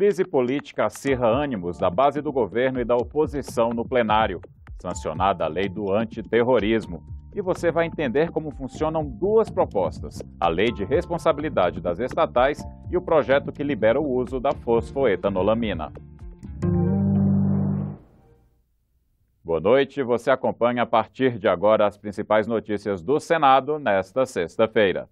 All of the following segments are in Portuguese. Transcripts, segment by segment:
crise política acirra ânimos da base do governo e da oposição no plenário. Sancionada a lei do antiterrorismo. E você vai entender como funcionam duas propostas: a lei de responsabilidade das estatais e o projeto que libera o uso da fosfoetanolamina. Boa noite, você acompanha a partir de agora as principais notícias do Senado nesta sexta-feira.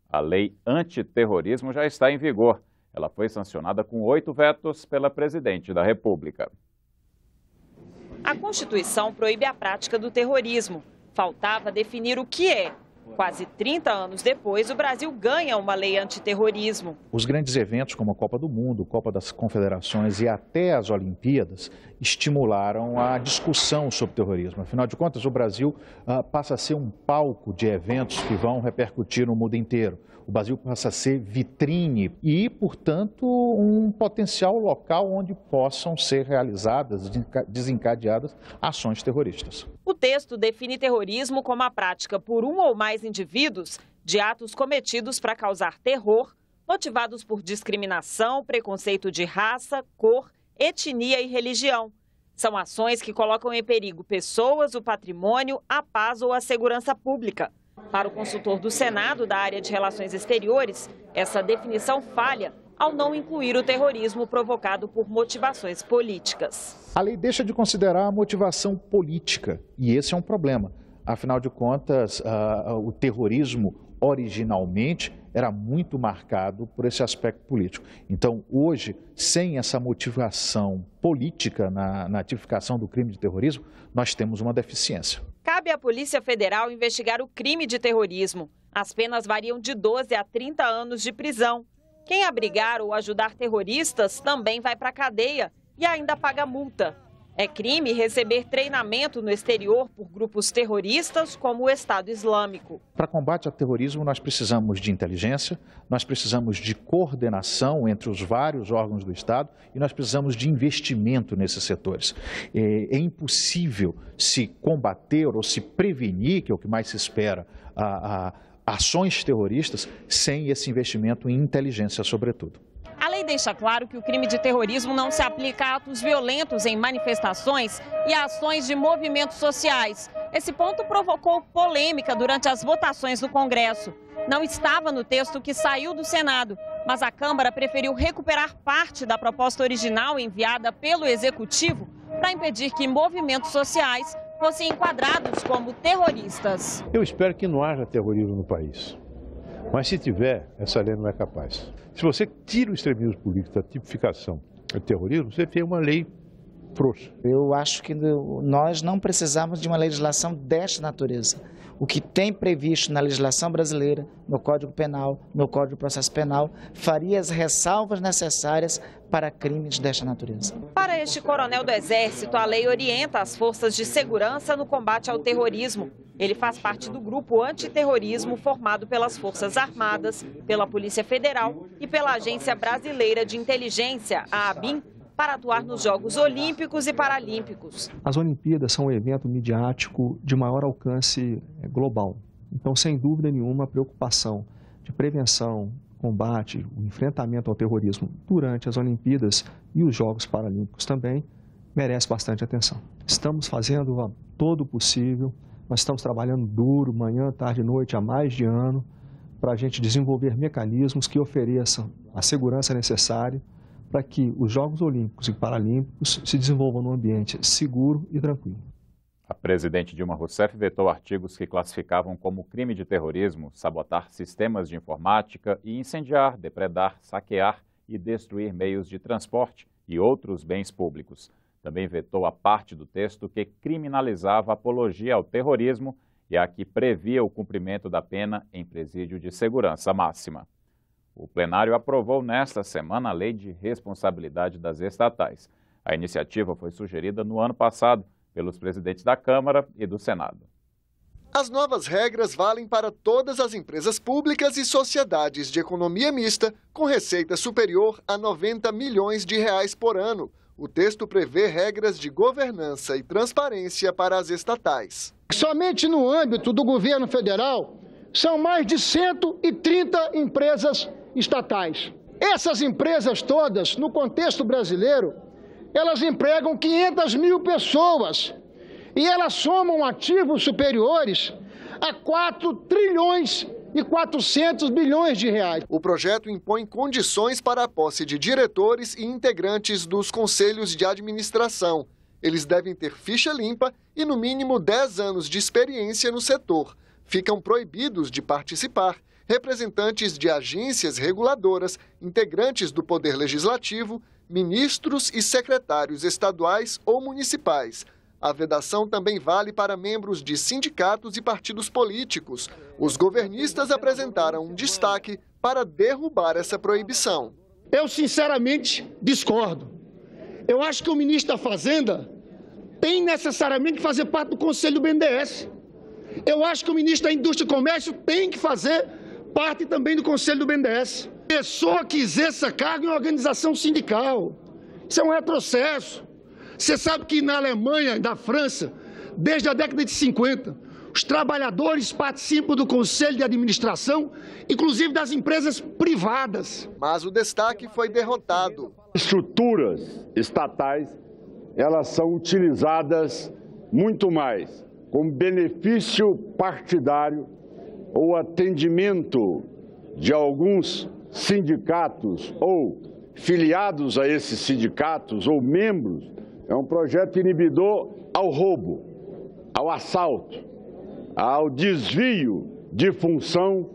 A lei antiterrorismo já está em vigor. Ela foi sancionada com 8 vetos pela presidente da República. A Constituição proíbe a prática do terrorismo. Faltava definir o que é. Quase 30 anos depois, o Brasil ganha uma lei antiterrorismo. Os grandes eventos como a Copa do Mundo, Copa das Confederações e até as Olimpíadas estimularam a discussão sobre terrorismo. Afinal de contas, o Brasil passa a ser um palco de eventos que vão repercutir no mundo inteiro. O Brasil passa a ser vitrine e, portanto, um potencial local onde possam ser realizadas, desencadeadas ações terroristas. O texto define terrorismo como a prática por um ou mais indivíduos de atos cometidos para causar terror, motivados por discriminação, preconceito de raça, cor, etnia e religião. São ações que colocam em perigo pessoas, o patrimônio, a paz ou a segurança pública. Para o consultor do Senado da área de Relações Exteriores, essa definição falha ao não incluir o terrorismo provocado por motivações políticas. A lei deixa de considerar a motivação política e esse é um problema. Afinal de contas, o terrorismo originalmente era muito marcado por esse aspecto político. Então, hoje, sem essa motivação política na tipificação do crime de terrorismo, nós temos uma deficiência. Cabe à Polícia Federal investigar o crime de terrorismo. As penas variam de 12 a 30 anos de prisão. Quem abrigar ou ajudar terroristas também vai para a cadeia e ainda paga multa. É crime receber treinamento no exterior por grupos terroristas como o Estado Islâmico. Para combate ao terrorismo, nós precisamos de inteligência, nós precisamos de coordenação entre os vários órgãos do Estado e nós precisamos de investimento nesses setores. É impossível se combater ou se prevenir, que é o que mais se espera, ações terroristas sem esse investimento em inteligência, sobretudo. A lei deixa claro que o crime de terrorismo não se aplica a atos violentos em manifestações e a ações de movimentos sociais. Esse ponto provocou polêmica durante as votações no Congresso. Não estava no texto que saiu do Senado, mas a Câmara preferiu recuperar parte da proposta original enviada pelo Executivo para impedir que movimentos sociais fossem enquadrados como terroristas. Eu espero que não haja terrorismo no país. Mas se tiver, essa lei não é capaz. Se você tira o extremismo político da tipificação do terrorismo, você tem uma lei frouxa. Eu acho que nós não precisamos de uma legislação desta natureza. O que tem previsto na legislação brasileira, no Código Penal, no Código de Processo Penal, faria as ressalvas necessárias para crimes desta natureza. Para este coronel do Exército, a lei orienta as forças de segurança no combate ao terrorismo. Ele faz parte do grupo antiterrorismo formado pelas Forças Armadas, pela Polícia Federal e pela Agência Brasileira de Inteligência, a ABIN, para atuar nos Jogos Olímpicos e Paralímpicos. As Olimpíadas são um evento midiático de maior alcance global. Então, sem dúvida nenhuma, a preocupação de prevenção, combate, o enfrentamento ao terrorismo durante as Olimpíadas e os Jogos Paralímpicos também merece bastante atenção. Estamos fazendo todo o possível, nós estamos trabalhando duro, manhã, tarde e noite, há mais de ano, para a gente desenvolver mecanismos que ofereçam a segurança necessária para que os Jogos Olímpicos e Paralímpicos se desenvolvam num ambiente seguro e tranquilo. A presidente Dilma Rousseff vetou artigos que classificavam como crime de terrorismo sabotar sistemas de informática e incendiar, depredar, saquear e destruir meios de transporte e outros bens públicos. Também vetou a parte do texto que criminalizava a apologia ao terrorismo e a que previa o cumprimento da pena em presídio de segurança máxima. O plenário aprovou nesta semana a Lei de Responsabilidade das Estatais. A iniciativa foi sugerida no ano passado pelos presidentes da Câmara e do Senado. As novas regras valem para todas as empresas públicas e sociedades de economia mista com receita superior a 90 milhões de reais por ano. O texto prevê regras de governança e transparência para as estatais. Somente no âmbito do governo federal, são mais de 130 empresas estatais. Essas empresas todas, no contexto brasileiro, elas empregam 500 mil pessoas e elas somam ativos superiores a 4 trilhões e 400 bilhões de reais. O projeto impõe condições para a posse de diretores e integrantes dos conselhos de administração. Eles devem ter ficha limpa e, no mínimo, 10 anos de experiência no setor. Ficam proibidos de participar representantes de agências reguladoras, integrantes do Poder Legislativo, ministros e secretários estaduais ou municipais. A vedação também vale para membros de sindicatos e partidos políticos. Os governistas apresentaram um destaque para derrubar essa proibição. Eu, sinceramente, discordo. Eu acho que o ministro da Fazenda tem necessariamente que fazer parte do Conselho do BNDES. Eu acho que o ministro da Indústria e Comércio tem que fazer parte também do Conselho do BNDES. Pessoa que exerça cargo em organização sindical. Isso é um retrocesso. Você sabe que na Alemanha e na França, desde a década de 50, os trabalhadores participam do Conselho de Administração, inclusive das empresas privadas. Mas o destaque foi derrotado. Estruturas estatais, elas são utilizadas muito mais como benefício partidário ou atendimento de alguns sindicatos ou filiados a esses sindicatos ou membros. É um projeto inibidor ao roubo, ao assalto, ao desvio de função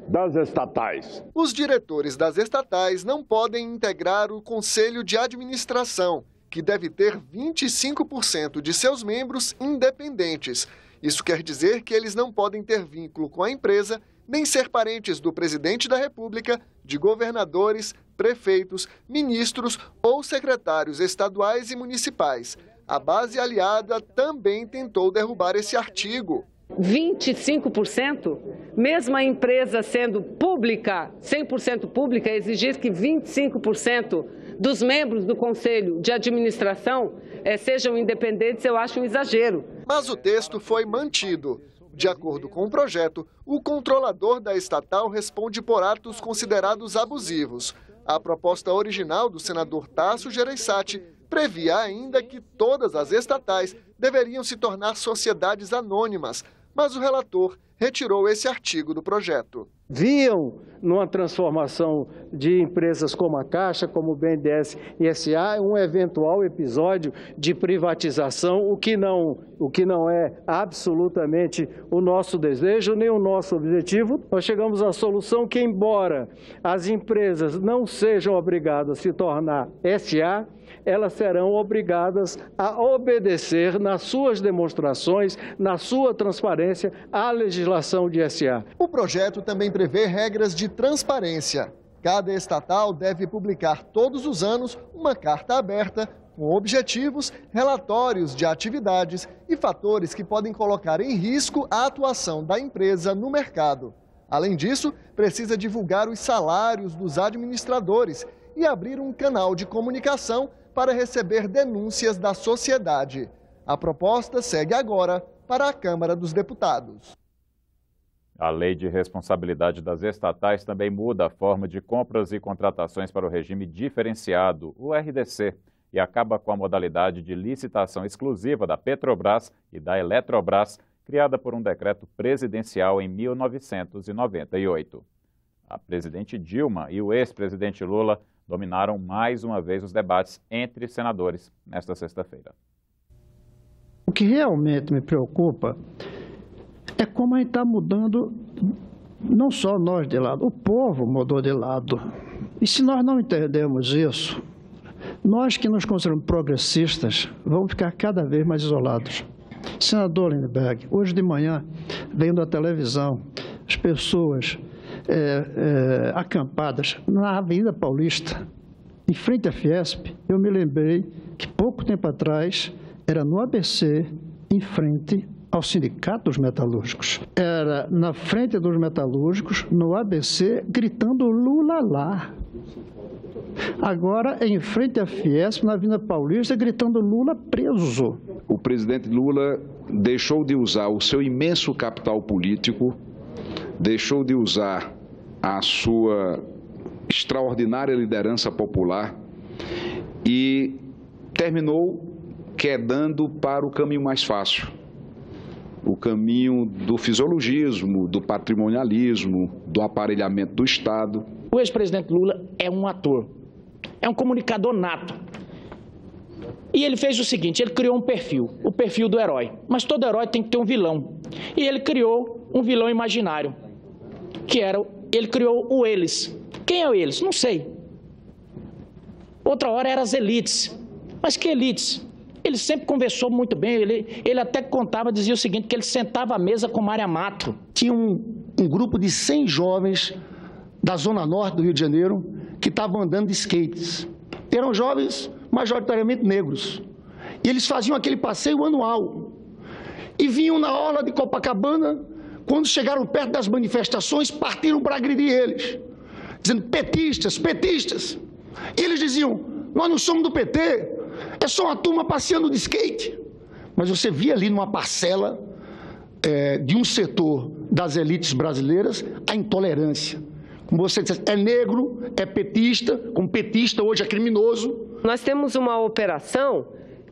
das estatais. Os diretores das estatais não podem integrar o Conselho de Administração, que deve ter 25% de seus membros independentes. Isso quer dizer que eles não podem ter vínculo com a empresa, nem ser parentes do presidente da República, de governadores, prefeitos, ministros ou secretários estaduais e municipais. A base aliada também tentou derrubar esse artigo. 25%, mesmo a empresa sendo pública, 100% pública, exigir que 25% dos membros do Conselho de Administração sejam independentes, eu acho um exagero. Mas o texto foi mantido. De acordo com o projeto, o controlador da estatal responde por atos considerados abusivos. A proposta original do senador Tasso Gereissati previa ainda que todas as estatais deveriam se tornar sociedades anônimas, mas o relator retirou esse artigo do projeto. Viam numa transformação de empresas como a Caixa, como o BNDES e SA, um eventual episódio de privatização, o que não é absolutamente o nosso desejo, nem o nosso objetivo. Nós chegamos à solução que, embora as empresas não sejam obrigadas a se tornar SA, elas serão obrigadas a obedecer nas suas demonstrações, na sua transparência, à legislação de SA. O projeto também prevê regras de transparência. Cada estatal deve publicar todos os anos uma carta aberta com objetivos, relatórios de atividades e fatores que podem colocar em risco a atuação da empresa no mercado. Além disso, precisa divulgar os salários dos administradores e abrir um canal de comunicação para receber denúncias da sociedade. A proposta segue agora para a Câmara dos Deputados. A Lei de Responsabilidade das Estatais também muda a forma de compras e contratações para o regime diferenciado, o RDC, e acaba com a modalidade de licitação exclusiva da Petrobras e da Eletrobras, criada por um decreto presidencial em 1998. A presidente Dilma e o ex-presidente Lula dominaram mais uma vez os debates entre senadores nesta sexta-feira. O que realmente me preocupa é como a gente está mudando, não só nós de lado, o povo mudou de lado. E se nós não entendemos isso, nós que nos consideramos progressistas vamos ficar cada vez mais isolados. Senador Lindbergh, hoje de manhã, vendo a televisão, as pessoas acampadas na Avenida Paulista, em frente à Fiesp, eu me lembrei que pouco tempo atrás era no ABC, em frente ao Sindicato dos Metalúrgicos. Era na frente dos metalúrgicos, no ABC, gritando Lula lá. Agora é em frente à Fiesp, na Avenida Paulista, gritando Lula preso. O presidente Lula deixou de usar o seu imenso capital político, deixou de usar a sua extraordinária liderança popular e terminou quedando para o caminho mais fácil, o caminho do fisiologismo, do patrimonialismo, do aparelhamento do Estado. O ex-presidente Lula é um ator, é um comunicador nato. E ele fez o seguinte, ele criou um perfil, o perfil do herói. Mas todo herói tem que ter um vilão. E ele criou um vilão imaginário, ele criou o eles. Quem é o eles? Não sei. Outra hora eram as elites. Mas que elites? Ele sempre conversou muito bem, ele até contava, dizia o seguinte, que ele sentava à mesa com Mária Mato. Tinha um grupo de 100 jovens da Zona Norte do Rio de Janeiro que estavam andando de skates. Eram jovens majoritariamente negros. E eles faziam aquele passeio anual. E vinham na orla de Copacabana, quando chegaram perto das manifestações, partiram para agredir eles, dizendo petistas, petistas. E eles diziam, nós não somos do PT, é só uma turma passeando de skate. Mas você via ali numa parcela de um setor das elites brasileiras a intolerância. Como você disse, é negro, é petista, como petista hoje é criminoso. Nós temos uma operação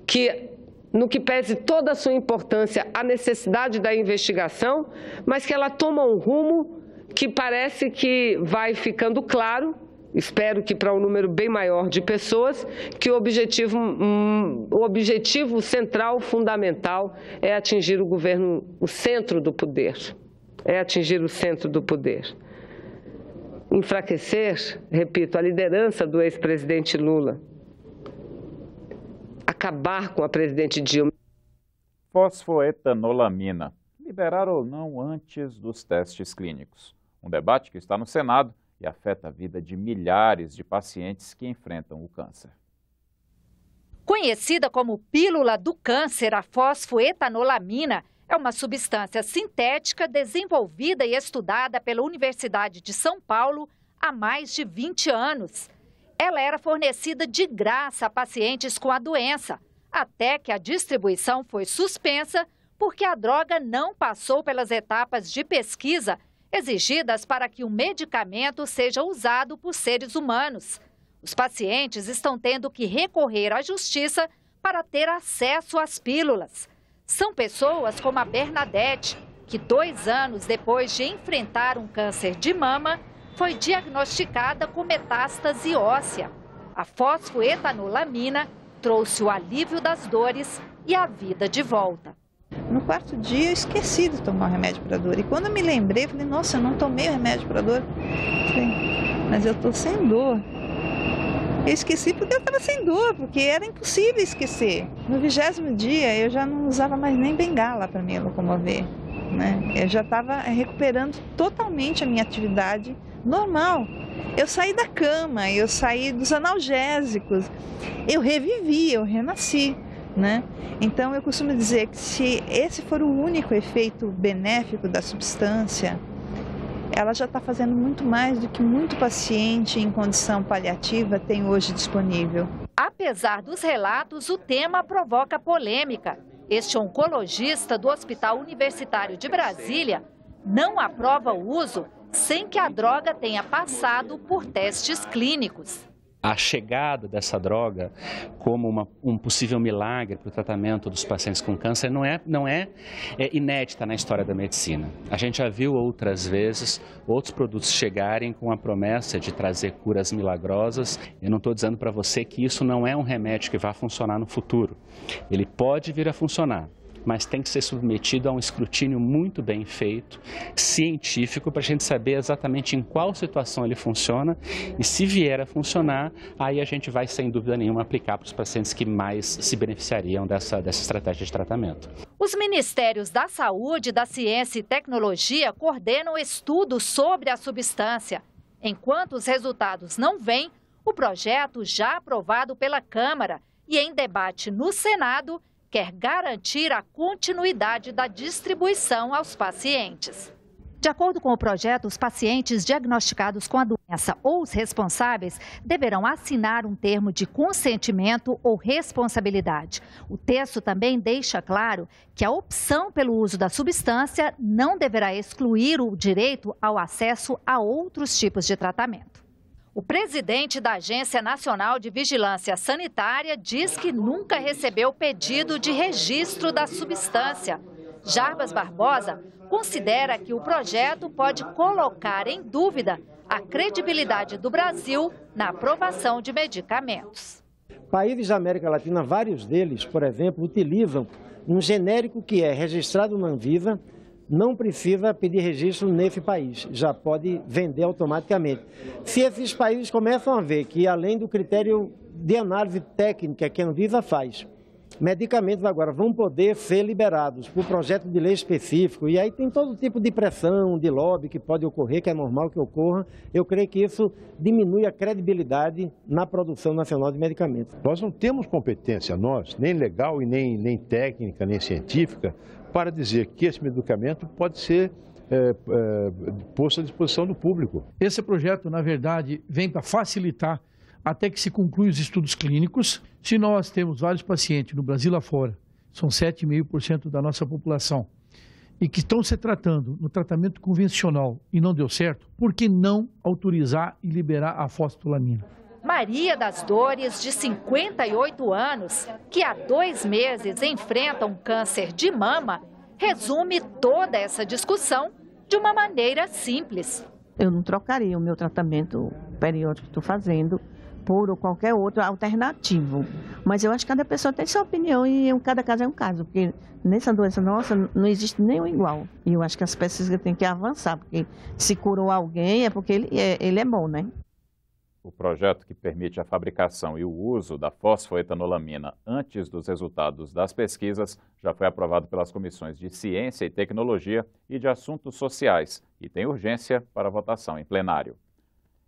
que, no que pese toda a sua importância, a necessidade da investigação, mas que ela toma um rumo que parece que vai ficando claro, espero que para um número bem maior de pessoas, que o objetivo central, fundamental, é atingir o governo, o centro do poder. É atingir o centro do poder. Enfraquecer, repito, a liderança do ex-presidente Lula. Acabar com a presidente Dilma. Fosfoetanolamina, liberar ou não antes dos testes clínicos. Um debate que está no Senado e afeta a vida de milhares de pacientes que enfrentam o câncer. Conhecida como pílula do câncer, a fosfoetanolamina é uma substância sintética desenvolvida e estudada pela Universidade de São Paulo há mais de 20 anos. Ela era fornecida de graça a pacientes com a doença, até que a distribuição foi suspensa porque a droga não passou pelas etapas de pesquisa exigidas para que o medicamento seja usado por seres humanos. Os pacientes estão tendo que recorrer à justiça para ter acesso às pílulas. São pessoas como a Bernadette, que 2 anos depois de enfrentar um câncer de mama, foi diagnosticada com metástase óssea. A fosfoetanolamina trouxe o alívio das dores e a vida de volta. No 4º dia eu esqueci de tomar o remédio para dor. E quando eu me lembrei, falei, nossa, eu não tomei o remédio para dor. Falei, mas eu estou sem dor. Eu esqueci porque eu estava sem dor, porque era impossível esquecer. No 20º dia eu já não usava mais nem bengala para me locomover, né? Eu já estava recuperando totalmente a minha atividade normal. Eu saí da cama, eu saí dos analgésicos, eu revivi, eu renasci, né? Então eu costumo dizer que se esse for o único efeito benéfico da substância, ela já está fazendo muito mais do que muito paciente em condição paliativa tem hoje disponível. Apesar dos relatos, o tema provoca polêmica. Este oncologista do Hospital Universitário de Brasília não aprova o uso sem que a droga tenha passado por testes clínicos. A chegada dessa droga como um possível milagre para o tratamento dos pacientes com câncer não é inédita na história da medicina. A gente já viu outras vezes outros produtos chegarem com a promessa de trazer curas milagrosas. Eu não estou dizendo para você que isso não é um remédio que vai funcionar no futuro. Ele pode vir a funcionar, mas tem que ser submetido a um escrutínio muito bem feito, científico, para a gente saber exatamente em qual situação ele funciona e se vier a funcionar, aí a gente vai, sem dúvida nenhuma, aplicar para os pacientes que mais se beneficiariam dessa estratégia de tratamento. Os Ministérios da Saúde, da Ciência e Tecnologia coordenam estudos sobre a substância. Enquanto os resultados não vêm, o projeto, já aprovado pela Câmara e em debate no Senado, quer garantir a continuidade da distribuição aos pacientes. De acordo com o projeto, os pacientes diagnosticados com a doença ou os responsáveis deverão assinar um termo de consentimento ou responsabilidade. O texto também deixa claro que a opção pelo uso da substância não deverá excluir o direito ao acesso a outros tipos de tratamento. O presidente da Agência Nacional de Vigilância Sanitária diz que nunca recebeu pedido de registro da substância. Jarbas Barbosa considera que o projeto pode colocar em dúvida a credibilidade do Brasil na aprovação de medicamentos. Países da América Latina, vários deles, por exemplo, utilizam um genérico que é registrado na Anvisa, não precisa pedir registro nesse país, já pode vender automaticamente. Se esses países começam a ver que, além do critério de análise técnica que a Anvisa faz, medicamentos agora vão poder ser liberados por projeto de lei específico, e aí tem todo tipo de pressão, de lobby que pode ocorrer, que é normal que ocorra, eu creio que isso diminui a credibilidade na produção nacional de medicamentos. Nós não temos competência, nós, nem legal e nem técnica, nem científica, para dizer que esse medicamento pode ser posto à disposição do público. Esse projeto, na verdade, vem para facilitar até que se conclui os estudos clínicos. Se nós temos vários pacientes no Brasil lá fora, são 7,5% da nossa população, e que estão se tratando no tratamento convencional e não deu certo, por que não autorizar e liberar a fosfolamina? Maria das Dores, de 58 anos, que há 2 meses enfrenta um câncer de mama, resume toda essa discussão de uma maneira simples. Eu não trocaria o meu tratamento periódico que estou fazendo por qualquer outro alternativo. Mas eu acho que cada pessoa tem sua opinião e cada caso é um caso, porque nessa doença nossa não existe nenhum igual. E eu acho que as pesquisas têm que avançar, porque se curou alguém é porque ele é bom, né? O projeto que permite a fabricação e o uso da fosfoetanolamina antes dos resultados das pesquisas já foi aprovado pelas comissões de Ciência e Tecnologia e de Assuntos Sociais e tem urgência para votação em plenário.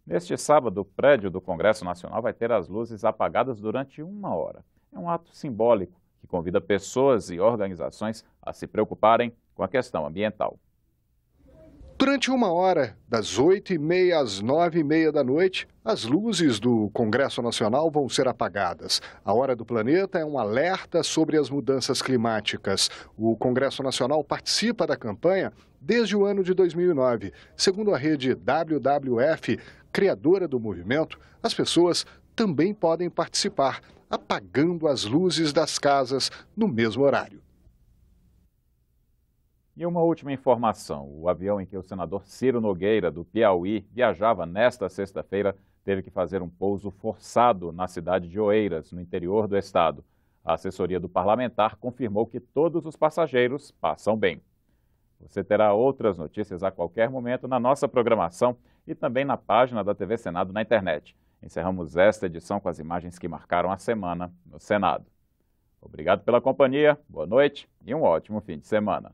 Neste sábado, o prédio do Congresso Nacional vai ter as luzes apagadas durante 1 hora. É um ato simbólico que convida pessoas e organizações a se preocuparem com a questão ambiental. Durante 1 hora, das 8h30 às 9h30 da noite, as luzes do Congresso Nacional vão ser apagadas. A Hora do Planeta é um alerta sobre as mudanças climáticas. O Congresso Nacional participa da campanha desde o ano de 2009. Segundo a rede WWF, criadora do movimento, as pessoas também podem participar, apagando as luzes das casas no mesmo horário. E uma última informação, o avião em que o senador Ciro Nogueira, do Piauí, viajava nesta sexta-feira, teve que fazer um pouso forçado na cidade de Oeiras, no interior do estado. A assessoria do parlamentar confirmou que todos os passageiros passam bem. Você terá outras notícias a qualquer momento na nossa programação e também na página da TV Senado na internet. Encerramos esta edição com as imagens que marcaram a semana no Senado. Obrigado pela companhia, boa noite e um ótimo fim de semana.